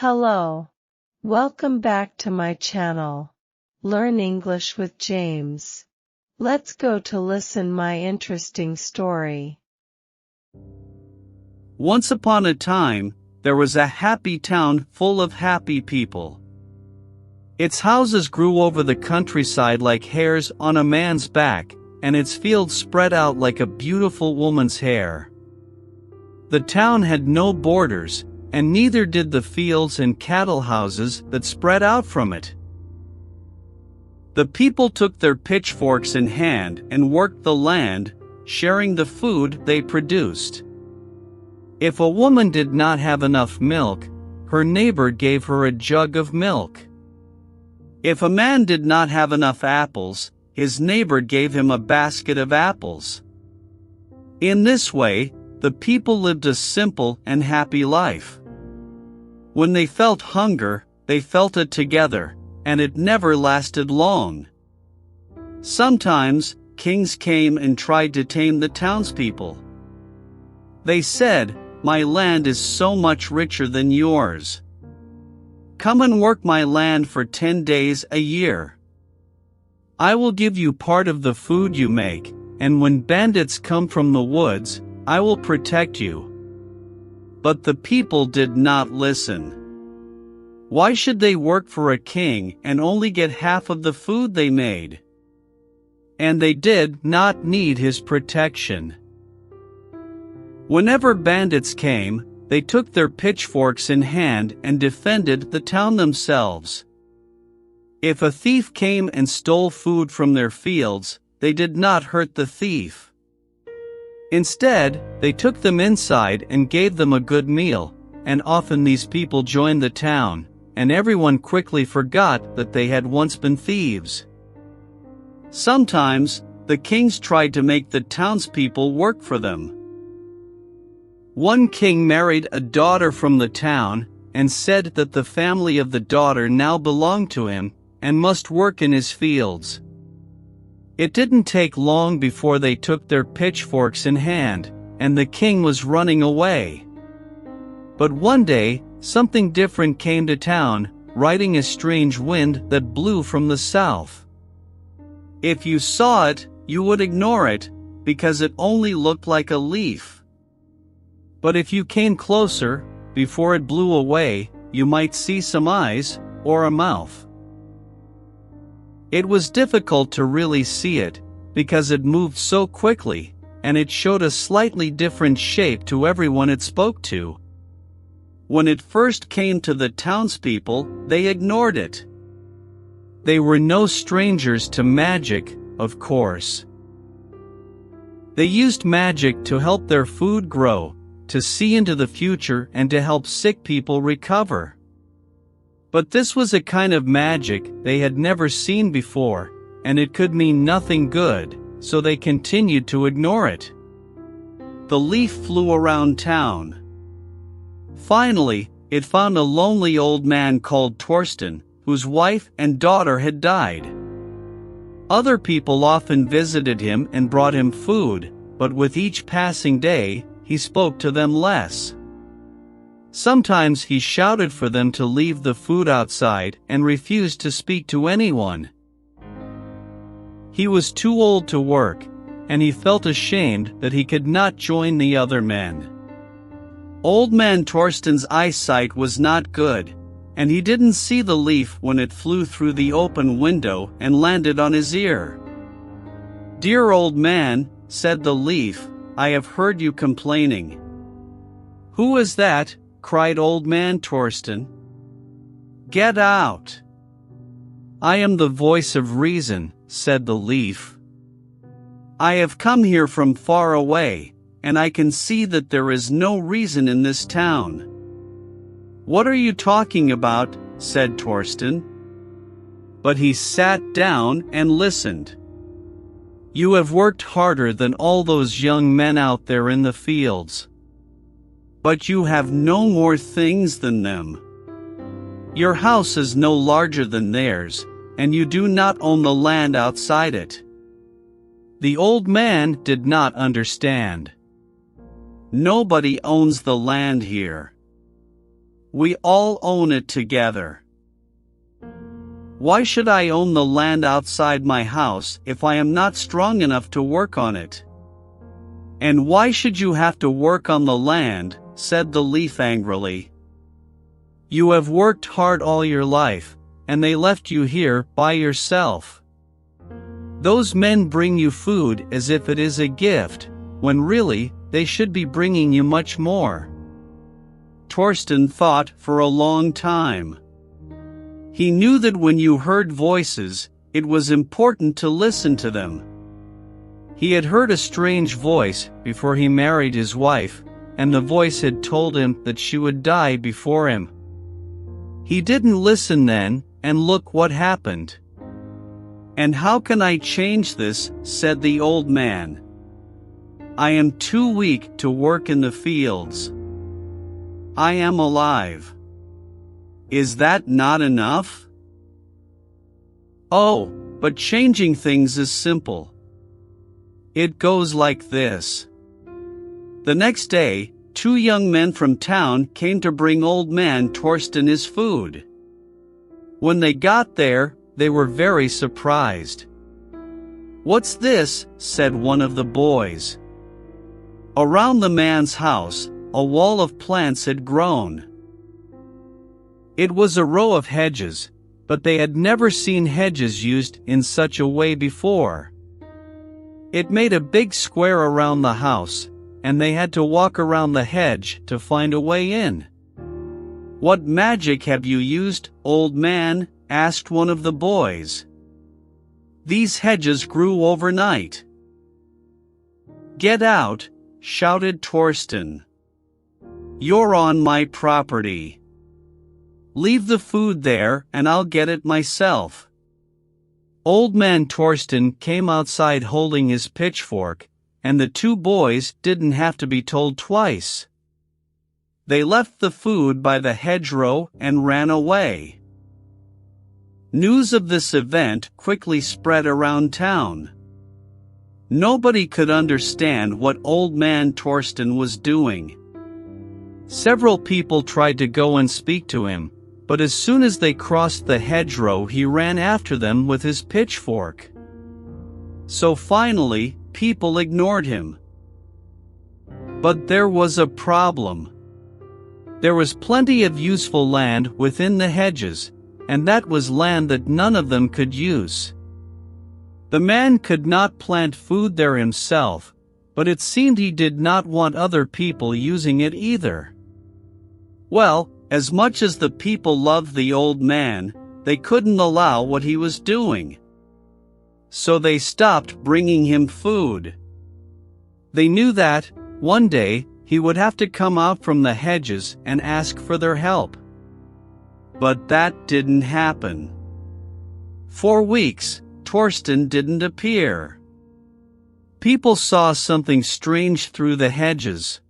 Hello. Welcome back to my channel. Learn English with James. Let's go to listen my interesting story. Once upon a time, there was a happy town full of happy people. Its houses grew over the countryside like hairs on a man's back, and its fields spread out like a beautiful woman's hair. The town had no borders, and neither did the fields and cattle houses that spread out from it. The people took their pitchforks in hand and worked the land, sharing the food they produced. If a woman did not have enough milk, her neighbor gave her a jug of milk. If a man did not have enough apples, his neighbor gave him a basket of apples. In this way, the people lived a simple and happy life. When they felt hunger, they felt it together, and it never lasted long. Sometimes, kings came and tried to tame the townspeople. They said, "My land is so much richer than yours. Come and work my land for 10 days a year. I will give you part of the food you make, and when bandits come from the woods, I will protect you." But the people did not listen. Why should they work for a king and only get half of the food they made? And they did not need his protection. Whenever bandits came, they took their pitchforks in hand and defended the town themselves. If a thief came and stole food from their fields, they did not hurt the thief. Instead, they took them inside and gave them a good meal, and often these people joined the town, and everyone quickly forgot that they had once been thieves. Sometimes, the kings tried to make the townspeople work for them. One king married a daughter from the town, and said that the family of the daughter now belonged to him, and must work in his fields. It didn't take long before they took their pitchforks in hand, and the king was running away. But one day, something different came to town, riding a strange wind that blew from the south. If you saw it, you would ignore it, because it only looked like a leaf. But if you came closer, before it blew away, you might see some eyes, or a mouth. It was difficult to really see it, because it moved so quickly, and it showed a slightly different shape to everyone it spoke to. When it first came to the townspeople, they ignored it. They were no strangers to magic, of course. They used magic to help their food grow, to see into the future and to help sick people recover. But this was a kind of magic they had never seen before, and it could mean nothing good, so they continued to ignore it. The leaf flew around town. Finally, it found a lonely old man called Torsten, whose wife and daughter had died. Other people often visited him and brought him food, but with each passing day, he spoke to them less. Sometimes he shouted for them to leave the food outside and refused to speak to anyone. He was too old to work, and he felt ashamed that he could not join the other men. Old man Torsten's eyesight was not good, and he didn't see the leaf when it flew through the open window and landed on his ear. "Dear old man," said the leaf, "I have heard you complaining." "Who is that?" cried old man Torsten. "Get out." "I am the voice of reason," said the leaf. "I have come here from far away, and I can see that there is no reason in this town." "What are you talking about?" said Torsten. But he sat down and listened. "You have worked harder than all those young men out there in the fields. But you have no more things than them. Your house is no larger than theirs, and you do not own the land outside it." The old man did not understand. "Nobody owns the land here. We all own it together. Why should I own the land outside my house if I am not strong enough to work on it? And why should you have to work on the land? Said the leaf angrily. You have worked hard all your life, and they left you here by yourself. Those men bring you food as if it is a gift, when really, they should be bringing you much more. Torsten thought for a long time. He knew that when you heard voices, it was important to listen to them. He had heard a strange voice before he married his wife, and the voice had told him that she would die before him. He didn't listen then, and look what happened. And how can I change this? Said the old man. I am too weak to work in the fields. I am alive. Is that not enough? Oh, but changing things is simple. It goes like this. The next day, 2 young men from town came to bring old man Torsten his food. When they got there, they were very surprised. What's this? Said one of the boys. Around the man's house, a wall of plants had grown. It was a row of hedges, but they had never seen hedges used in such a way before. It made a big square around the house, and they had to walk around the hedge to find a way in. What magic have you used, old man? Asked one of the boys. These hedges grew overnight. Get out, shouted Torsten. You're on my property. Leave the food there and I'll get it myself. Old man Torsten came outside holding his pitchfork, and the 2 boys didn't have to be told twice. They left the food by the hedgerow and ran away. News of this event quickly spread around town. Nobody could understand what old man Torsten was doing. Several people tried to go and speak to him, but as soon as they crossed the hedgerow he ran after them with his pitchfork. So finally, people ignored him. But there was a problem. There was plenty of useful land within the hedges, and that was land that none of them could use. The man could not plant food there himself, but it seemed he did not want other people using it either. Well, as much as the people loved the old man, they couldn't allow what he was doing. So they stopped bringing him food. They knew that, one day, he would have to come out from the hedges and ask for their help. But that didn't happen. For weeks, Torsten didn't appear. People saw something strange through the hedges.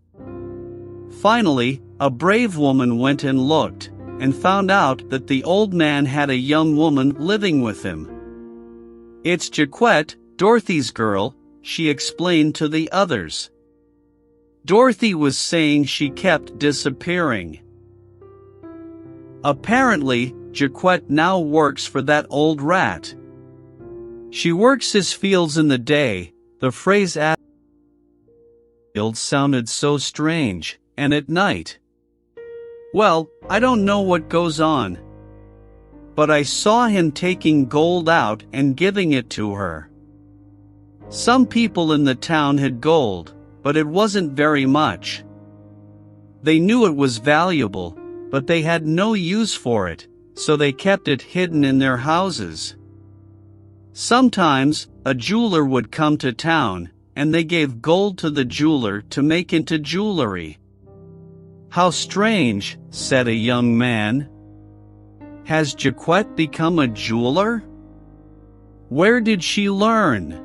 Finally, a brave woman went and looked, and found out that the old man had a young woman living with him. It's Jaquette, Dorothy's girl, she explained to the others. Dorothy was saying she kept disappearing. Apparently, Jaquette now works for that old rat. She works his fields in the day. The phrase at field sounded so strange, and at night. Well, I don't know what goes on. But I saw him taking gold out and giving it to her. Some people in the town had gold, but it wasn't very much. They knew it was valuable, but they had no use for it, so they kept it hidden in their houses. Sometimes, a jeweler would come to town, and they gave gold to the jeweler to make into jewelry. How strange, said a young man. Has Jaquette become a jeweler? Where did she learn?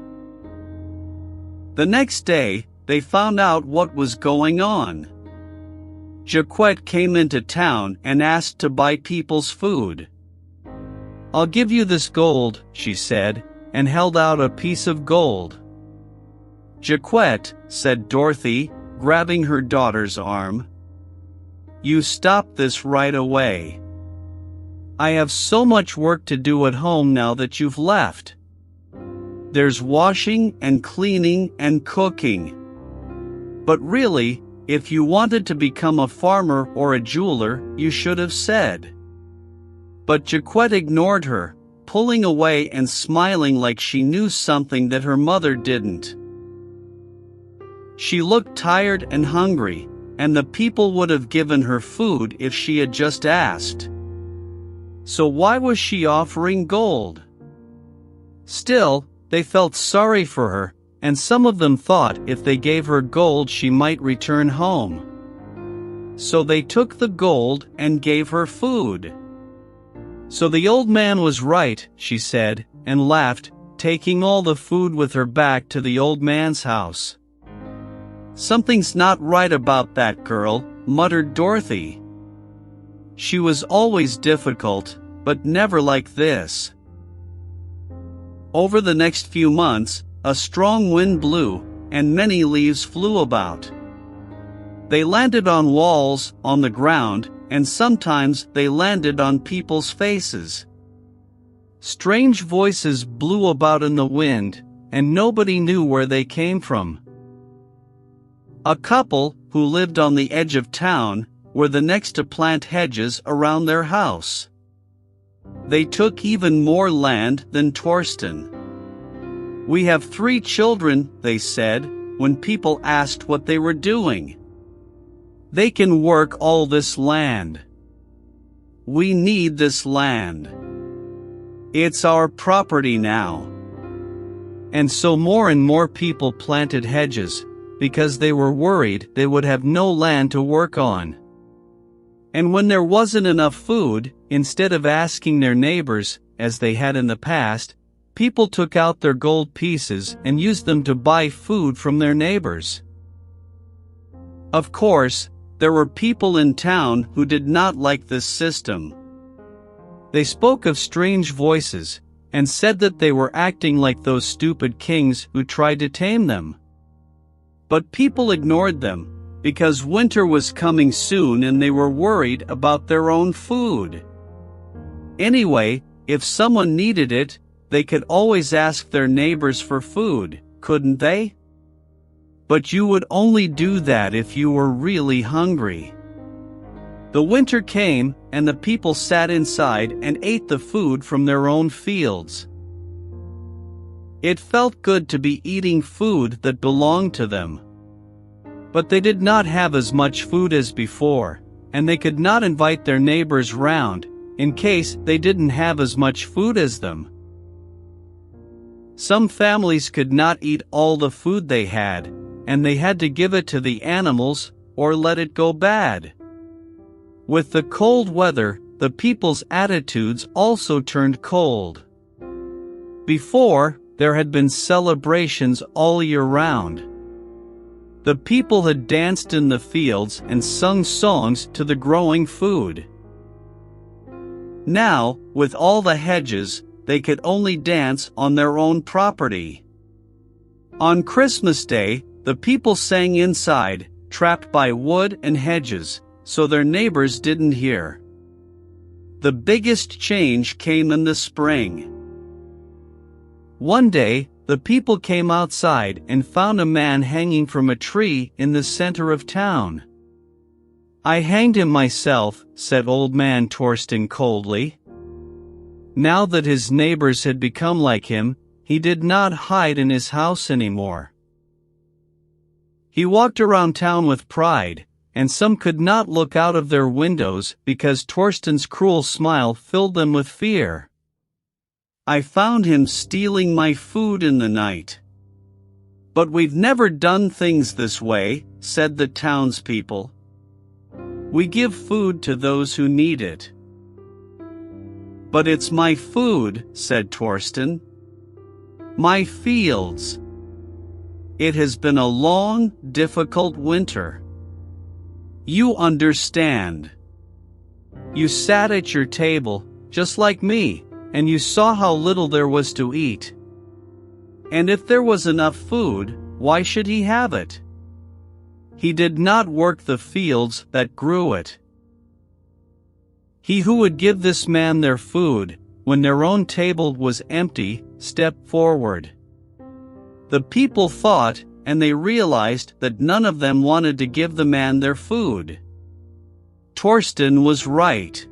The next day, they found out what was going on. Jaquette came into town and asked to buy people's food. I'll give you this gold, she said, and held out a piece of gold. Jaquette, said Dorothy, grabbing her daughter's arm. you stop this right away. I have so much work to do at home now that you've left. There's washing and cleaning and cooking. But really, if you wanted to become a farmer or a jeweler, you should have said. But Jaquette ignored her, pulling away and smiling like she knew something that her mother didn't. She looked tired and hungry, and the people would have given her food if she had just asked. So why was she offering gold? Still, they felt sorry for her, and some of them thought if they gave her gold she might return home. So they took the gold and gave her food. So the old man was right, she said, and laughed, taking all the food with her back to the old man's house. Something's not right about that girl, muttered Dorothy. She was always difficult, but never like this. Over the next few months, a strong wind blew, and many leaves flew about. They landed on walls, on the ground, and sometimes they landed on people's faces. Strange voices blew about in the wind, and nobody knew where they came from. A couple, who lived on the edge of town, were the next to plant hedges around their house. They took even more land than Torsten. We have 3 children, they said, when people asked what they were doing. They can work all this land. We need this land. It's our property now. And so more and more people planted hedges, because they were worried they would have no land to work on. And when there wasn't enough food, instead of asking their neighbors, as they had in the past, people took out their gold pieces and used them to buy food from their neighbors. Of course, there were people in town who did not like this system. They spoke of strange voices, and said that they were acting like those stupid kings who tried to tame them. But people ignored them, because winter was coming soon and they were worried about their own food. Anyway, if someone needed it, they could always ask their neighbors for food, couldn't they? But you would only do that if you were really hungry. The winter came, and the people sat inside and ate the food from their own fields. It felt good to be eating food that belonged to them. But they did not have as much food as before, and they could not invite their neighbors round, in case they didn't have as much food as them. Some families could not eat all the food they had, and they had to give it to the animals, or let it go bad. With the cold weather, the people's attitudes also turned cold. Before, there had been celebrations all year round. The people had danced in the fields and sung songs to the growing food. Now, with all the hedges, they could only dance on their own property. On Christmas Day, the people sang inside, trapped by wood and hedges, so their neighbors didn't hear. The biggest change came in the spring. One day, the people came outside and found a man hanging from a tree in the center of town. "I hanged him myself," said old man Torsten coldly. Now that his neighbors had become like him, he did not hide in his house anymore. He walked around town with pride, and some could not look out of their windows because Torsten's cruel smile filled them with fear. "I found him stealing my food in the night." "But we've never done things this way," said the townspeople. "We give food to those who need it." "But it's my food," said Torsten. "My fields. It has been a long, difficult winter. You understand. You sat at your table, just like me, and you saw how little there was to eat. And if there was enough food, why should he have it? He did not work the fields that grew it. He who would give this man their food, when their own table was empty, stepped forward. The people thought, and they realized that none of them wanted to give the man their food. Torsten was right.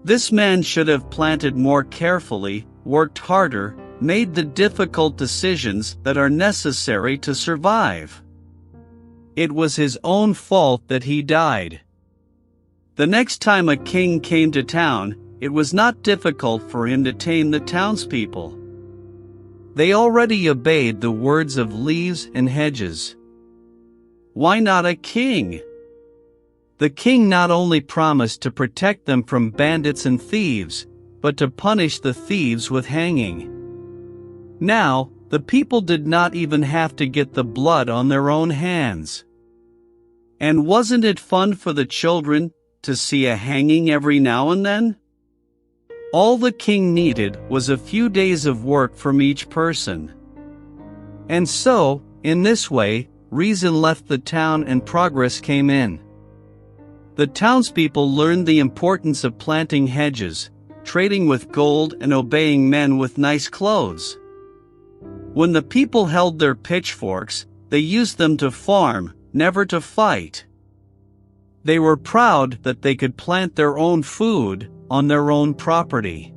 This man should have planted more carefully, worked harder, made the difficult decisions that are necessary to survive. It was his own fault that he died. The next time a king came to town, it was not difficult for him to tame the townspeople. They already obeyed the words of leaves and hedges. Why not a king? The king not only promised to protect them from bandits and thieves, but to punish the thieves with hanging. Now, the people did not even have to get the blood on their own hands. And wasn't it fun for the children to see a hanging every now and then? All the king needed was a few days of work from each person. And so, in this way, reason left the town and progress came in. The townspeople learned the importance of planting hedges, trading with gold and obeying men with nice clothes. When the people held their pitchforks, they used them to farm, never to fight. They were proud that they could plant their own food on their own property.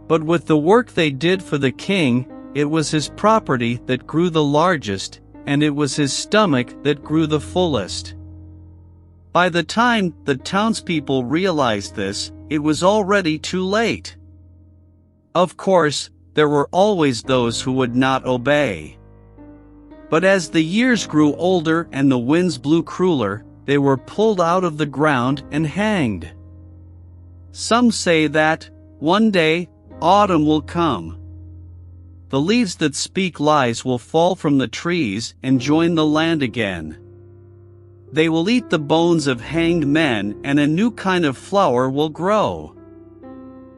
But with the work they did for the king, it was his property that grew the largest, and it was his stomach that grew the fullest. By the time the townspeople realized this, it was already too late. Of course, there were always those who would not obey. But as the years grew older and the winds blew crueler, they were pulled out of the ground and hanged. Some say that, one day, autumn will come. The leaves that speak lies will fall from the trees and join the land again. They will eat the bones of hanged men, and a new kind of flower will grow.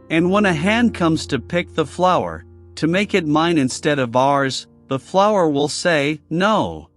And when a hand comes to pick the flower, to make it mine instead of ours, the flower will say, "No."